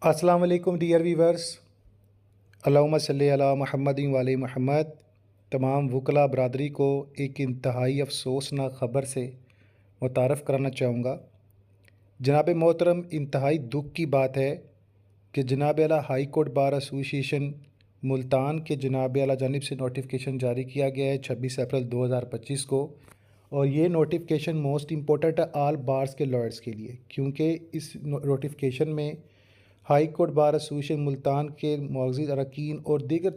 अस्सलाम वालेकुम dear viewers. अल्लाहुम्मा सल्ली अला मुहम्मदिन वाले मुहम्मद। तमाम वकला बरदरी को एक इंतहाई अफसोसनाक ख़बर से मुतारफ़ कराना चाहूँगा। जनाब मोहतरम, इंतहाई दुख की बात है कि जनाब आला high court bar association Multan के जनाब आला जानिब से नोटिफिकेशन जारी किया गया है 26 अप्रैल 2025 को। और ये नोटिफिकेशन मोस्ट इम्पोर्टेंट है आल बार्स के लॉयर्स के लिए, क्योंकि इस नोटिफिकेशन में high court bar association Multan के मुअज़्ज़िज़ अरकान और दीगर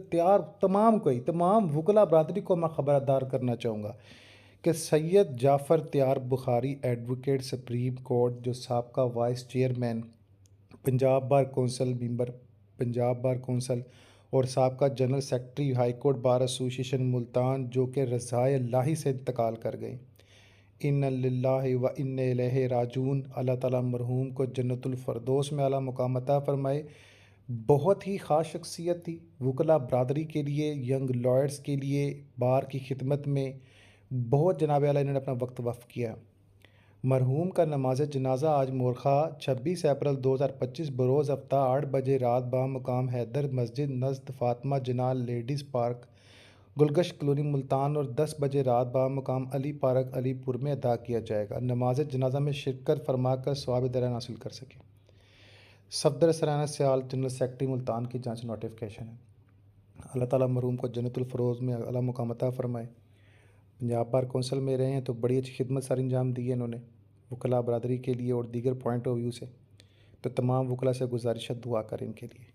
तमाम वकला बरदरी को मैं ख़बरदार करना चाहूँगा कि सैयद जाफ़र त्यार बुखारी एडवोकेट सुप्रीम कोर्ट, जो साबका vice chairman Punjab bar council member Punjab bar council और साबका general secretary high court bar association Multan, जो कि रज़ाए इलाही से इंतकाल कर गए। इन्ना लिल्लाहि व इन्ना इलैहि राजिऊन। अल्लाह ताला मरहूम को जन्नतुल फ़िरदौस में आला मुक़ाम अता फ़रमाए। बहुत ही ख़ास शख्सियत थी वकला बरदरी के लिए, यंग लॉयर्स के लिए, बार की खिदमत में बहुत जनाब आला इन्होंने अपना वक्त वक़्फ़ किया। मरहूम का नमाज जनाजा आज मोरखा 26 अप्रैल 2025 बरोज़ हफ्ता 8 बजे रात मुकाम हैदर मस्जिद नज़द फ़ातिमा जनाल ladies park Gulgasht colony Multan और 10 बजे रात मुकाम अली पार्क अलीपुर में अदा किया जाएगा। नमाज जनाजा में शिरकत फरमा कर सवाब दरान हासिल कर सकें। सफदर सराना सयाल जनरल सेक्रेटरी मुल्तान की जांच नोटिफिकेशन है। अल्लाह ताला मरहूम को जन्नतुल फ़िरदौस में आला मुकाम अता फ़रमाए। पंजाब बार कौंसल में रहे हैं तो बड़ी अच्छी खिदमत सर अंजाम दी है इन्होंने वकला बरदरी के लिए और दीगर पॉइंट ऑफ व्यू से। तो तमाम वकला से गुजारिश है दुआ करें इनके लिए।